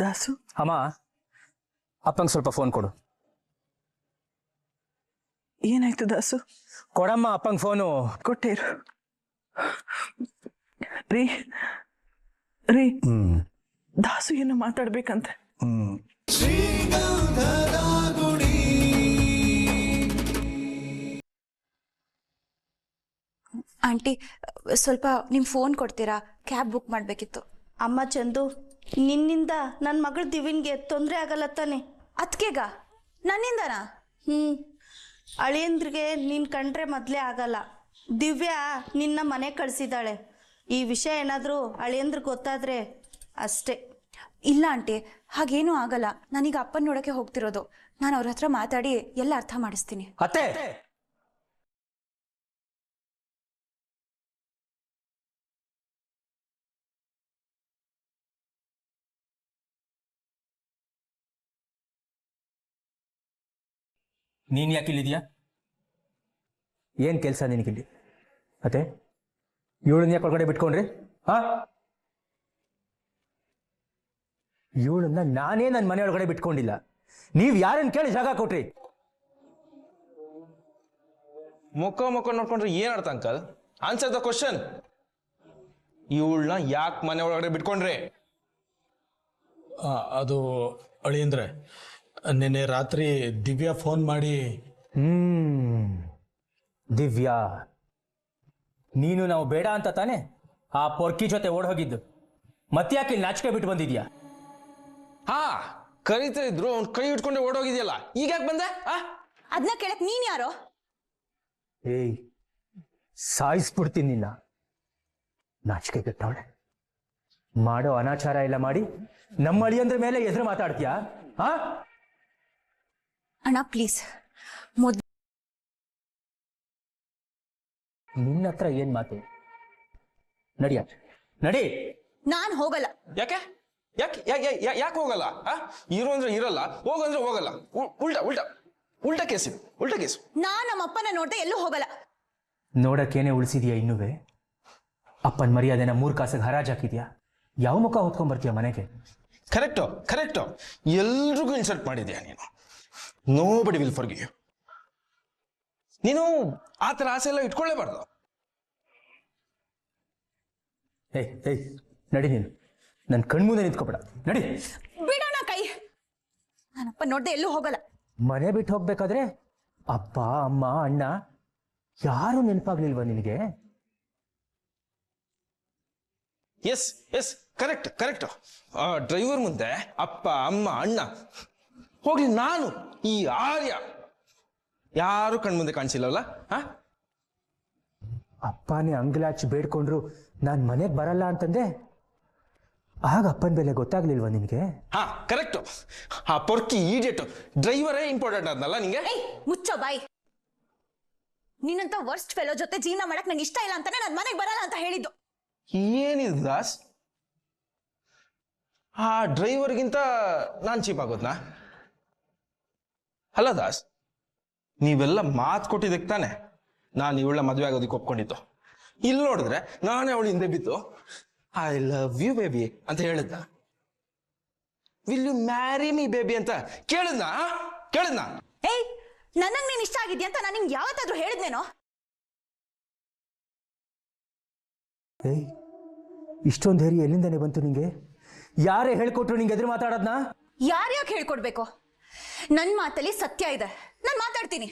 ದಾಸು ಅಮ್ಮ ಅಪ್ಪಂಗೆ ಸ್ವಲ್ಪ ಫೋನ್ ಕೊಡು. ಏನಾಯ್ತು ದಾಸು? ಕೊಡಮ್ಮ ಅಪ್ಪಂಗೆ ಫೋನು. ಕೊಟ್ಟೇರು. ರೀ ರೀ ದಾಸು ಏನೋ ಮಾತಾಡ್ಬೇಕಂತೆ. ಆಂಟಿ ಸ್ವಲ್ಪ ನಿಮ್ಮ ಫೋನ್ ಕೊಡ್ತೀರಾ? ಕ್ಯಾಬ್ ಬುಕ್ ಮಾಡಬೇಕಿತ್ತು. ಅಮ್ಮ ಚಂದು, ನಿನ್ನಿಂದ ನನ್ನ ಮಗಳು ದಿವಿನ್ಗೆ ತೊಂದರೆ ಆಗಲ್ಲ ತಾನೆ? ಅತ್ಕೆಗ ನನ್ನಿಂದನಾ? ಅಳಿಯಂದ್ರಿಗೆ ನೀನು ಕಂಡ್ರೆ ಮೊದಲೇ ಆಗಲ್ಲ. ದಿವ್ಯಾ ನಿನ್ನ ಮನೆ ಕಳಿಸಿದ್ದಾಳೆ. ಈ ವಿಷಯ ಏನಾದರೂ ಅಳಿಯಂದ್ರಿಗೆ ಗೊತ್ತಾದರೆ ಅಷ್ಟೇ. ಇಲ್ಲ ಆಂಟಿ, ಹಾಗೇನೂ ಆಗಲ್ಲ. ನಾನೀಗ ಅಪ್ಪನ ನೋಡೋಕ್ಕೆ ಹೋಗ್ತಿರೋದು. ನಾನು ಅವ್ರ ಹತ್ರ ಮಾತಾಡಿ ಎಲ್ಲ ಅರ್ಥ ಮಾಡಿಸ್ತೀನಿ. ಅತ್ತೆ, ನೀನ್ ಯಾಕೆ ಇಲ್ಲಿದ್ಯಾ? ಏನ್ ಕೆಲಸ ನಿನಗಿಲ್ಲಿ? ಅತ್ತೆ, ಇವಳನ್ನ ಯಾಕೆ ಒಳಗಡೆ ಬಿಟ್ಕೊಂಡ್ರಿ? ಇವಳನ್ನ ನಾನೇ ನನ್ನ ಮನೆ ಒಳಗಡೆ ಬಿಟ್ಕೊಂಡಿಲ್ಲ. ನೀವ್ ಯಾರನ್ನ ಕೇಳಿ ಜಾಗ ಕೊಟ್ರಿ? ಮುಖ ನೋಡ್ಕೊಂಡ್ರೆ ಏನ್ ಅರ್ಥ ಅಂಕಲ್? Answer the question. ಇವಳನ್ನ ಯಾಕೆ ಮನೆ ಒಳಗಡೆ ಬಿಟ್ಕೊಂಡ್ರಿ? ಅದು ಅಳಿಯಂದ್ರೆ ನಿನ್ನೆ ರಾತ್ರಿ ದಿವ್ಯಾ ಫೋನ್ ಮಾಡಿ. ದಿವ್ಯಾ, ನೀನು ನಾವು ಬೇಡ ಅಂತ ತಾನೆ ಆ ಪೊರ್ಕಿ ಜೊತೆ ಓಡ್ ಹೋಗಿದ್ದು? ಮತ್ತ್ಯಾಕೆ ಇಲ್ಲಿ ನಾಚಿಕೆ ಬಿಟ್ಟು ಬಂದಿದ್ಯಾ? ಹಾ, ಕರೀತಾ ಇದ್ರು, ಅವ್ನ್ ಕೈ ಇಟ್ಕೊಂಡೆ ಓಡೋಗಿದ್ಯಲ್ಲ, ಈಗ ಯಾಕೆ ಬಂದೆ? ಅದನ್ನ ಕೇಳಕ್ ನೀನ್ ಯಾರೋ? ಏಯ್, ಸಾಯಿಸ್ಬಿಡ್ತೀನಿ ನಿನ್ನ. ನಾಚಿಕೆ ಕೆಟ್ಟವಳೆ. ಮಾಡೋ ಅನಾಚಾರ ಎಲ್ಲ ಮಾಡಿ ನಮ್ಮ ಅಳಿಯಂದ್ರ ಮೇಲೆ ಎದುರು ಮಾತಾಡ್ತೀಯಾ? ಅಣ್ಣ ಪ್ಲೀಸ್, ನಿನ್ನ ಹತ್ರ ಏನ್ ಮಾತು? ನಡಿಯ, ನಡಿ. ನಾನ್ ಹೋಗಲ್ಲ. ಯಾಕೆ ಯಾಕೆ ಯಾಕೆ ಹೋಗಲ್ಲ? ಇರು ಅಂದ್ರೆ ಇರಲ್ಲ, ಹೋಗಂದ್ರೆ ಹೋಗಲ್ಲ. ಉಲ್ಟಾ ಉಲ್ಟಾ ಉಲ್ಟಾ ಕೇಸು, ಉಲ್ಟಾ ಕೇಸು. ನಾನ್ ನಮ್ಮ ಅಪ್ಪನ ನೋಡ್ದೆ ಎಲ್ಲೂ ಹೋಗಲ್ಲ. ನೋಡಕ್ಕೇನೆ ಉಳಿಸಿದ್ಯಾ ಇನ್ನುವೆ? ಅಪ್ಪನ ಮರ್ಯಾದೆನ 3 ಕಾಸಿಗೆ ಹರಾಜ್ ಹಾಕಿದ್ಯಾ? ಯಾವ ಮುಖ ಹೊತ್ಕೊಂಡ್ ಬರ್ತೀಯ ಮನೆಗೆ? ಕರೆಕ್ಟು ಎಲ್ರಿಗೂ ಇನ್ಸಲ್ಟ್ ಮಾಡಿದ್ಯಾ ನೀನು. Nobody will forgive you. ನೀನು ಆ ಥರ ಆಸೆ ಎಲ್ಲ ಇಟ್ಕೊಳ್ಳೇಬಾರ್ದು. ಏಯ್ ನಡಿ, ನೀನು ನನ್ನ ಕಣ್ಮುಂದೆ ನಿಂತ್ಕೊಬೇಡ. ನಡಿ. ಬಿಡೋಣ ಕೈ. ನಾನಪ್ಪ ನೋಡ್ದೆ ಎಲ್ಲೂ ಹೋಗಲ್ಲ. ಮನೆ ಬಿಟ್ಟು ಹೋಗ್ಬೇಕಾದ್ರೆ ಅಪ್ಪ, ಅಮ್ಮ, ಅಣ್ಣ ಯಾರು ನೆನಪಾಗ್ಲಿಲ್ವಾ ನಿನಗೆ? Yes correct. ಡ್ರೈವರ್ ಮುಂದೆ ಅಪ್ಪ, ಅಮ್ಮ, ಅಣ್ಣ ಹೋಗ್ಲಿ, ನಾನು ಈ ಆರ್ಯ ಯಾರು ಕಣ್ಮುಂದೆ ಕಾಣಿಸಿಲ್ಲವಲ್ಲ? ಅಪ್ಪನೇ ಅಂಗ್ಲಾಚಿ ಬೇಡ್ಕೊಂಡ್ರು ನಾನು ಮನೆಗೆ ಬರಲ್ಲ ಅಂತಂದೆ. ಆಗ ಅಪ್ಪನ ಬೆಲೆ ಗೊತ್ತಾಗ್ಲಿಲ್ವಾ ನಿನಗೆ? ಕರೆಕ್ಟು. ಆ ಪೊರ್ಕಿ ಈಡಿಯಟ್ ಡ್ರೈವರೇ ಇಂಪಾರ್ಟೆಂಟ್ ಆದ್ನಲ್ಲ ನಿಂಗೆ? ಮುಚ್ಚೋ ಬಾಯ್. ನಿನ್ನಂತ ವರ್ಸ್ಟ್ ಫೆಲೋ ಜೊತೆ ಜೀವನ ಮಾಡಕ್ ನಂಗೆ ಇಷ್ಟ ಇಲ್ಲ ಅಂತಾನೆ ನಾನು ಮನೆಗೆ ಬರಲ್ಲ ಅಂತ ಹೇಳಿದ್ದು. ಏನಿದು ದಾಸ್? ಆ ಡ್ರೈವರ್ಗಿಂತ ನಾನ್ ಚೀಪ್ ಆಗೋದ್ನಾ? ಅಲ್ಲ ದಾಸ್, ನೀವೆಲ್ಲ ಮಾತು ಕೊಟ್ಟಿದ್ದಕ್ಕೆ ತಾನೆ ನಾನು ಇವಳ ಮದುವೆ ಆಗೋದಕ್ಕೆ ಒಪ್ಕೊಂಡಿದ್ದು. ಇಲ್ಲಿ ನೋಡಿದ್ರೆ ನಾನೇ ಅವಳು ಹಿಂದೆ ಬಿದ್ದು ಐ ಲವ್ ಯು ಬೇಬಿ ಅಂತ ಹೇಳಿದ್ನ. Will you marry me baby ಅಂತ ಕೇಳಿದ್ನಾ? ಏಯ್, ನನಗ್ ನೀನ್ ಇಷ್ಟ ಆಗಿದ್ಯಾ ಅಂತ ನಾನು ನಿಂಗೆ ಯಾವತ್ತಾದ್ರೂ ಹೇಳಿದ್ನೇನೋ? ಏಯ್, ಇಷ್ಟೊಂದು ಧೈರ್ಯ ಎಲ್ಲಿಂದನೇ ಬಂತು ನಿಂಗೆ? ಯಾರೇ ಹೇಳ್ಕೊಟ್ರು ನಿಂಗೆ ಎದುರು ಮಾತಾಡೋದ್ನ? ಯಾರ್ಯಾಕೆ ಹೇಳ್ಕೊಡ್ಬೇಕು? ನನ್ ಮಾತಲ್ಲಿ ಸತ್ಯ ಇದೆ, ನಾನು ಮಾತಾಡ್ತೀನಿ.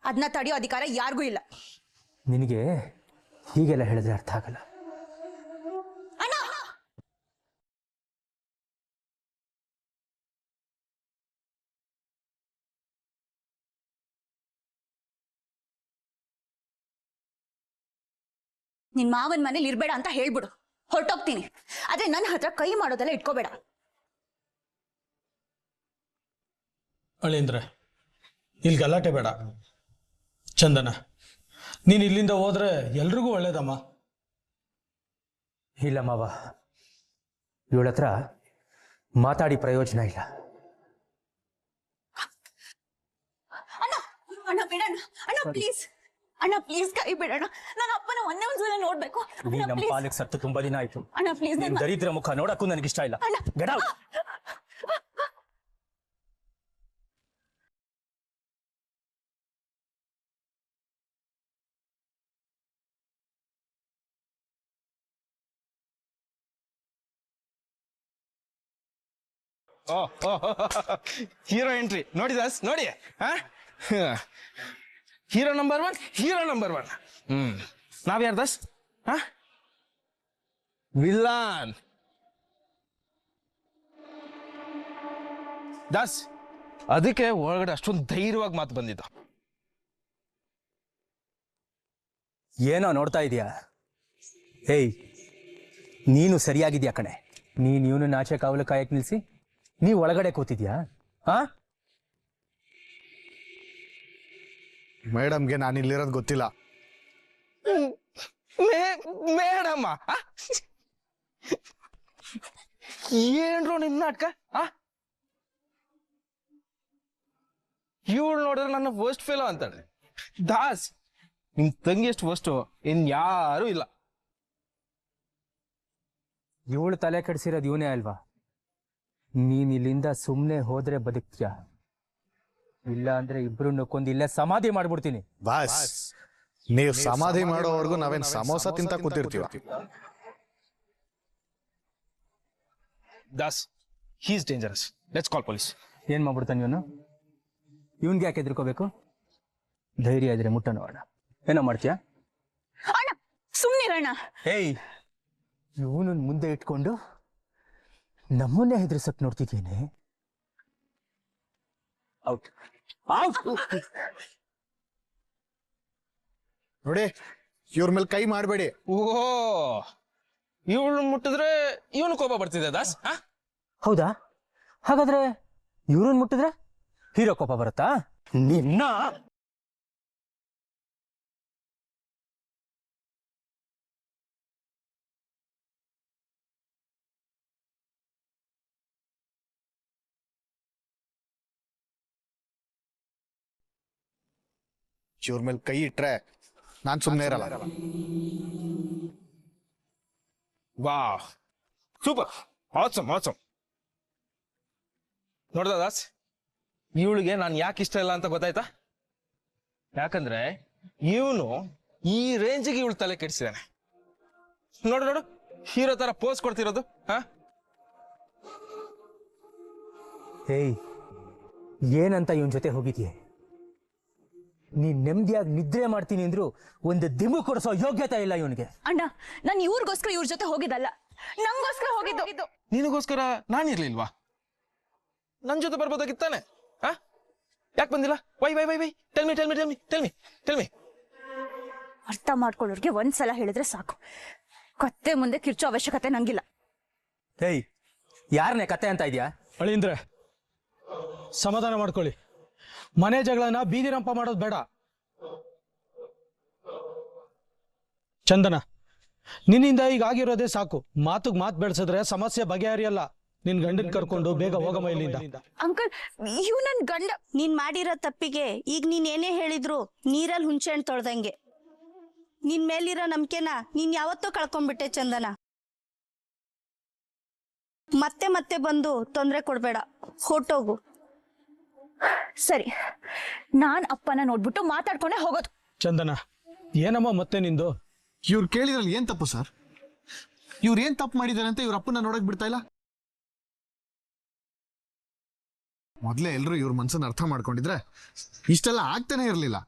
ಅದನ್ನ ತಡೆಯೋ ಅಧಿಕಾರ ಯಾರಿಗೂ ಇಲ್ಲ. ನಿನಗೆ ಹೀಗೆಲ್ಲ ಹೇಳಿದ್ರೆ ಅರ್ಥ ಆಗಲ್ಲ. ಅಣ್ಣ, ನಿನ್ ಮಾವನ್ ಮನೇಲಿ ಇರ್ಬೇಡ ಅಂತ ಹೇಳ್ಬಿಡು, ಹೊರಟೋಗ್ತೀನಿ. ಆದ್ರೆ ನನ್ನ ಹತ್ರ ಕೈ ಮಾಡೋದೆಲ್ಲ ಇಟ್ಕೋಬೇಡ. ಅಳಿಯಂದ್ರೆ ಇಲ್ಲಿ ಗಲಾಟೆ ಬೇಡ. ಚಂದನ, ನೀನು ಇಲ್ಲಿಂದ ಹೋದ್ರೆ ಎಲ್ರಿಗೂ ಒಳ್ಳೇದಮ್ಮ. ಇಲ್ಲ ಮಾವ, ಇವಳ ಹತ್ರ ಮಾತಾಡಿ ಪ್ರಯೋಜನ ಇಲ್ಲ. ಅಣ್ಣ, ಅಣ್ಣ ಬೇಡ ಅಣ್ಣ, ಪ್ಲೀಸ್ ಅಣ್ಣ ಪ್ಲೀಸ್ ಕೈ ಬಿಡೋಣ. ನನ್ನ ಅಪ್ಪನ ಒಂದೇ ಒಂದ್ಸಲ ನೋಡ್ಬೇಕು. ನೀ ನಮ್ಮ ಪಾಲಿಗೆ ಸತ್ತು ತುಂಬಾ ದಿನ ಆಯ್ತು. ಅಣ್ಣ ಪ್ಲೀಸ್ ನಿನ್ ದರಿದ್ರ ಮುಖ ನೋಡಕ್ಕೂ ನನಗಿಷ್ಟ ಇಲ್ಲ. Get out. ಹೀರೋ ಎಂಟ್ರಿ ನೋಡಿ ದಾಸ್, ನೋಡಿ. Hero number 1, hero number 1. ನಾವ್ಯಾರು ದಾಸ್? ವಿಲ್ಲನ್ ದಾಸ್. ಅದಕ್ಕೆ ಒಳಗಡೆ ಅಷ್ಟೊಂದು ಧೈರ್ಯವಾಗಿ ಮಾತು ಬಂದಿದ್ದು. ಏನೋ ನೋಡ್ತಾ ಇದೀಯಾ? ಏಯ್, ನೀನು ಸರಿಯಾಗಿದ್ಯಾ ಕಣೆ. ನೀನ್ ಇವನು ಆಚೆ ಕಾವಲು ಕಾಯಕ್ ನಿಲ್ಸಿ ನೀ ಒಳಗಡೆ ಕೂತಿದ್ಯಾ? ಮೇಡಮ್ಗೆ ನಾನು ಇಲ್ಲಿರೋದು ಗೊತ್ತಿಲ್ಲ. ಮೇಡಮ್ಮ ಏನ್ರು ನಿಮ್ ನಾಟಕ? ಇವಳು ನೋಡಿದ್ರೆ ನನ್ನ ವರ್ಸ್ಟ್ ಫೇಲೋ ಅಂತಾಳೆ. ದಾಸ್, ನಿಮ್ ತಂಗಿ ಎಷ್ಟು ವರ್ಸ್ಟ್ ಇನ್ ಯಾರು ಇಲ್ಲ. ಇವಳು ತಲೆ ಕೆಡಿಸಿರೋದು ಇವನೇ ಅಲ್ವಾ? ನೀನ್ ಇಲ್ಲಿಂದ ಸುಮ್ಮನೆ ಹೋದ್ರೆ ಬದುಕ್ತೀಯ, ಇಲ್ಲ ಅಂದ್ರೆ ಇಬ್ರು ಕೊಂದು ಇಲ್ಲೇ ಸಮಾಧಿ ಮಾಡ್ಬಿಡ್ತೀನಿ. ಬಾಸ್, ನೀವು ಸಮಾಧಿ ಮಾಡೋವರೆಗೂ ನಾವೇನ್ ಸಮೋಸ ತಿಂತ ಕೂತಿರ್ತೀವ? Das, he is dangerous. Let's call police. ಏನ್ ಮಾಡ್ಬಿಡ್ತಾನೆ ಇವನು? ಇವನ್ಗೆ ಯಾಕೆ ಎದ್ರುಕೋಬೇಕು? ಧೈರ್ಯ ಇದ್ರೆ ಮುಟ್ಟ ನೋಡೋಣ. ಏನೋ ಮಾಡ್ತೀಯಾ? ಅಣ್ಣ ಸುಮ್ಮನಿರಣ್ಣ. ಏಯ್, ಇವನು ಮುಂದೆ ಇಟ್ಕೊಂಡು ನಮ್ಮನ್ನೇ ಹೆದರ್ಸಕ್ ನೋಡ್ತಿದ್ದೇನೆ. Out out. ನೋಡಿ, ಇವ್ರ ಮೇಲೆ ಕೈ ಮಾಡಬೇಡಿ. ಓಹೋ, ಇವಳು ಮುಟ್ಟಿದ್ರೆ ಇವನು ಕೋಪ ಬರ್ತಿದೆ ದಾಸ್. ಹೌದಾ? ಹಾಗಾದ್ರೆ ಇವ್ರನ್ನ ಮುಟ್ಟಿದ್ರೆ ಹೀರೋ ಕೋಪ ಬರುತ್ತಾ? ನಿನ್ನ ಇವ್ರ ಮೇಲೆ ಕೈ ಇಟ್ರೆ ನಾನ್ ಸುಮ್ಮನೆ ಇರಲ್ಲ. ವಾ, ಸೂಪರ್, ಆಸಮ್ ಆಸಮ್. ನೋಡ್ದ ದಾಸ್, ಇವಳಿಗೆ ನಾನು ಯಾಕೆ ಇಷ್ಟ ಇಲ್ಲ ಅಂತ ಗೊತ್ತಾಯ್ತಾ? ಯಾಕಂದ್ರೆ ಇವನು ಈ ರೇಂಜಿಗೆ ಇವಳು ತಲೆ ಕೆಡಿಸಿದಾನೆ. ನೋಡು ನೋಡು, ಹೀರೋ ತರ ಪೋಸ್ ಕೊಡ್ತಿರೋದು. ಹೇಯ್, ಏನಂತ ಇವನ್ ಜೊತೆ ಹೋಗಿದ್ಯೆ? ನೀನ್ ನೆಮ್ಮದಿಯಾಗಿ ನಿದ್ರೆ ಮಾಡ್ತೀನಿ ಅಂದ್ರು ಒಂದು ದಿಮು ಕೊಡಿಸೋ ಯೋಗ್ಯತೆ ಇಲ್ಲ ಇವನಿಗೆ. ಅಣ್ಣ, ನಾನು ಇವ್ರಿಗೋಸ್ಕರ ಇವ್ರ ಜೊತೆ ಹೋಗಿದ್ದಲ್ಲ, ನಂಗೋಸ್ಕರ ಹೋಗಿದ್ದು. ನಿನಗೋಸ್ಕರ ನಾನಿರ್ಲಿಲ್ವಾ? ನನ್ ಜೊತೆ ಬರ್ಬೋದಾಗಿತ್ತಾನೆ. ಯಾಕೆ ಬಂದಿಲ್ಲ? Why why why why tell me tell me tell me tell me tell me. ಅರ್ಥ ಮಾಡ್ಕೊಳ್ಳೋರ್ಗೆ ಒಂದ್ಸಲ ಹೇಳಿದ್ರೆ ಸಾಕು. ಕತ್ತೆ ಮುಂದೆ ಕಿರ್ಚೋ ಅವಶ್ಯಕತೆ ನಂಗಿಲ್ಲ. ಹೇಯ್, ಯಾರನ್ನೇ ಕತೆ ಅಂತ ಇದೆಯಾ? ಅಳಿಂದ್ರೆ ಸಮಾಧಾನ ಮಾಡ್ಕೊಳ್ಳಿ. ಮನೆ ಜಗಳನ ಬೀದಿ ರಂಪ ಮಾಡೋದು ಬೇಡ. ಚಂದನ, ನಿನ್ನಿಂದ ಈಗ ಆಗಿರೋದೇ ಸಾಕು. ಮಾತುಗ್ ಮಾತು ಬೆಳೆಸಿದ್ರೆ ಸಮಸ್ಯೆ ಬಗೆಹರಿಯಲ್ಲ. ನಿನ್ ಗಂಡನ್ ಕರ್ಕೊಂಡು ಬೇಗ ಹೋಗಮ್ಮ ಇಲ್ಲಿಂದ. ಅಂಕಲ್, ಇವ್ ನನ್ ಗಂಡ. ನೀನ್ ಮಾಡಿರೋ ತಪ್ಪಿಗೆ ಈಗ ನೀನ್ ಏನೇ ಹೇಳಿದ್ರು ನೀರಲ್ಲಿ ಹುಂಚೆ ಹಣ್ಣು ತೊಳ್ದಂಗೆ. ನಿನ್ ಮೇಲಿರೋ ನಂಬಿಕೆನ ನೀನ್ ಯಾವತ್ತೋ ಕಳ್ಕೊಂಡ್ಬಿಟ್ಟೆ ಚಂದನ. ಮತ್ತೆ ಮತ್ತೆ ಬಂದು ತೊಂದರೆ ಕೊಡ್ಬೇಡ, ಹೊರ್ಟೋಗು. ಸರಿ, ನಾನ್ ಅಪ್ಪನ ನೋಡ್ಬಿಟ್ಟು ಮಾತಾಡ್ಕೊಂಡೆ ಹೋಗೋದು. ಚಂದನ, ಏನಮ್ಮ ಮತ್ತೆ ನಿಂದು? ಇವ್ರು ಕೇಳಿದ್ರಲ್ಲಿ ಏನ್ ತಪ್ಪು ಸರ್? ಇವ್ರು ಏನ್ ತಪ್ಪು ಮಾಡಿದಾರೆ ಅಂತ ಇವ್ರ ಅಪ್ಪನ ನೋಡಕ್ ಬಿಡ್ತಾ ಇಲ್ಲ? ಮೊದ್ಲೇ ಎಲ್ರು ಇವ್ರ ಮನ್ಸನ್ನ ಅರ್ಥ ಮಾಡ್ಕೊಂಡಿದ್ರೆ ಇಷ್ಟೆಲ್ಲ ಆಗ್ತಾನೆ ಇರ್ಲಿಲ್ಲ.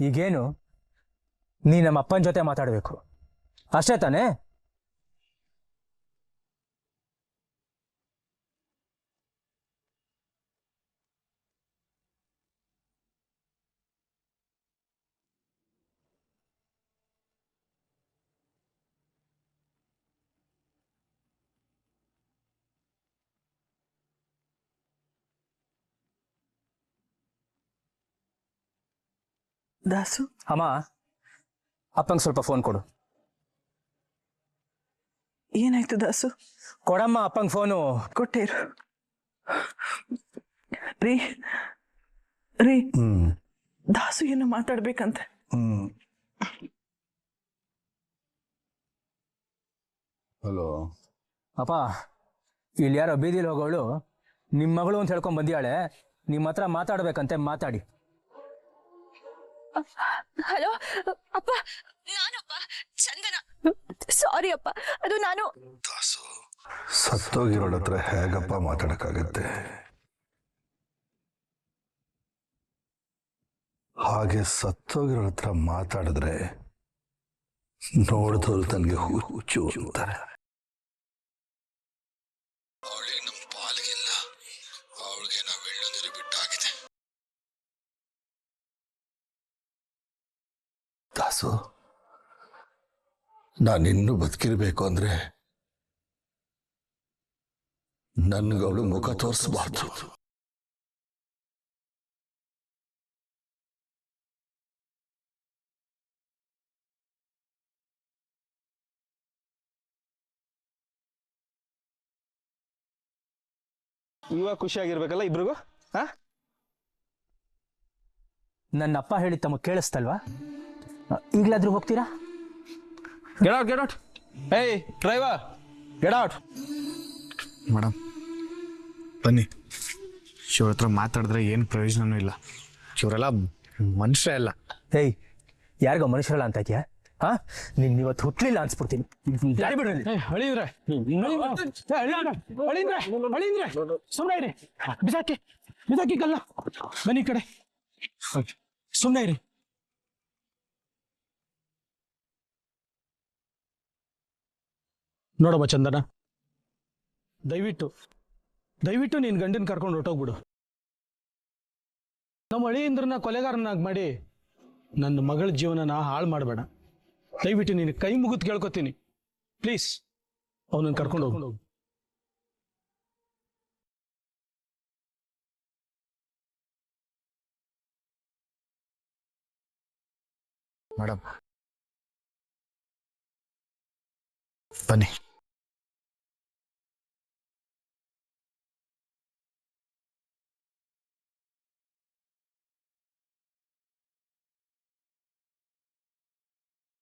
ಈಗೇನು, ನೀ ನಮ್ಮ ಅಪ್ಪನ ಜೊತೆ ಮಾತಾಡ್ಬೇಕು ಅಷ್ಟೇ ತಾನೇ? ದಾಸು, ಅಮ್ಮ, ಅಪ್ಪಂಗೆ ಸ್ವಲ್ಪ ಫೋನ್ ಕೊಡು. ಏನಾಯ್ತು ದಾಸು? ಕೊಡಮ್ಮ ಅಪ್ಪಂಗೆ ಫೋನು. ಕೊಟ್ಟೇರು. ರೀ ರೀ ದಾಸು ಏನೋ ಮಾತಾಡ್ಬೇಕಂತೆ. ಹಲೋ ಅಪ್ಪ, ಇಲ್ಲಿ ಯಾರೋ ಬೀದಿಲಿ ಹೋಗೋಳು ನಿಮ್ಮ ಮಗಳು ಅಂತ ಹೇಳ್ಕೊಂಡ್ ಬಂದಿಯಾಳೆ. ನಿಮ್ಮ ಹತ್ರ ಮಾತಾಡ್ಬೇಕಂತೆ, ಮಾತಾಡಿ. ಹಲೋ ಅಪ್ಪ, ನಾನಪ್ಪ ಚಂದನ. ಸಾರಿ ಅಪ್ಪ, ಅದು ನಾನು. ದಾಸು, ಸತ್ತೋಗಿರೋಳ ಹತ್ರ ಹೇಗಪ್ಪ ಮಾತಾಡಕ್ಕಾಗತ್ತೆ? ಹಾಗೆ ಸತ್ತೋಗಿರೋಳ ಹತ್ರ ಮಾತಾಡಿದ್ರೆ ನೋಡಿದವರು ತನಗೆ ಹುಚ್ಚು ಅಂತಾರೆ. ಅವಳಿಗೆ ನಮ್ಮ ಪಾಲಿಗಿಲ್ಲ, ಅವಳಿಗೆ ನಾವು ಎಳ್ಳು ಬಿಟ್ಟಾಗಿದೆ. ದಾಸು, ನಾನಿನ್ನೂ ಬದುಕಿರ್ಬೇಕು ಅಂದ್ರೆ ನನ್ಗವಳು ಮುಖ ತೋರಿಸ್ಬಾರ್ದು. ಇವಾಗ ಖುಷಿಯಾಗಿರ್ಬೇಕಲ್ಲ ಇಬ್ರಿಗೂ? ಹಾ, ನನ್ನ ಅಪ್ಪ ಹೇಳಿ ತಮಗೆ ಕೇಳಿಸ್ತಲ್ವಾ? ಈಗಲಾದ್ರೂ ಹೋಗ್ತೀರಾ? Get out, get out. ಏಯ್ ಡ್ರೈವರ್, ಗೆಟ್ ಔಟ್. ಮೇಡಮ್ ಬನ್ನಿ. ಇವ್ರ ಹತ್ರ ಮಾತಾಡಿದ್ರೆ ಏನು ಪ್ರಯೋಜನನೂ ಇಲ್ಲ. ಇವರೆಲ್ಲ ಮನುಷ್ಯ ಅಲ್ಲ. ಹೇಯ್, ಯಾರಿಗೋ ಮನುಷ್ಯರಲ್ಲ ಅಂತ ಇದೆಯಾ? ಹಾ, ನೀನ್ ಇವತ್ತು ಹುಟ್ಲಿಲ್ಲ ಅನ್ಸ್ಬಿಡ್ತೀನಿ. ಗಾಡಿ ಬಿಡ್ರಿ. ಅಳಿಂದ್ರೆ ಸುಮ್ಮನೆ ಇರಿ. ಬಿಸಾಕಿ ಬಿಸಾಕಿ ಕಲ್ಲ. ಬನ್ನಿ ಈ ಕಡೆ, ಸುಮ್ಮನೆ ಇರಿ. ನೋಡಮ್ಮ ಚಂದನ, ದಯವಿಟ್ಟು ನೀನ್ ಗಂಡನ್ ಕರ್ಕೊಂಡು ಹೊರಟೋಗ್ಬಿಡು. ನಮ್ಮ ಅಳಿಯಂದ್ರನ್ನ ಕೊಲೆಗಾರನಾಗಿ ಮಾಡಿ ನನ್ನ ಮಗಳ ಜೀವನನ ಹಾಳು ಮಾಡಬೇಡ. ದಯವಿಟ್ಟು ನೀನು ಕೈ ಮುಗಿದು ಕೇಳ್ಕೊತೀನಿ, ಪ್ಲೀಸ್ ಅವನನ್ನು ಕರ್ಕೊಂಡು ಹೋಗು. ಮೇಡಮ್ ಬನ್ನಿ.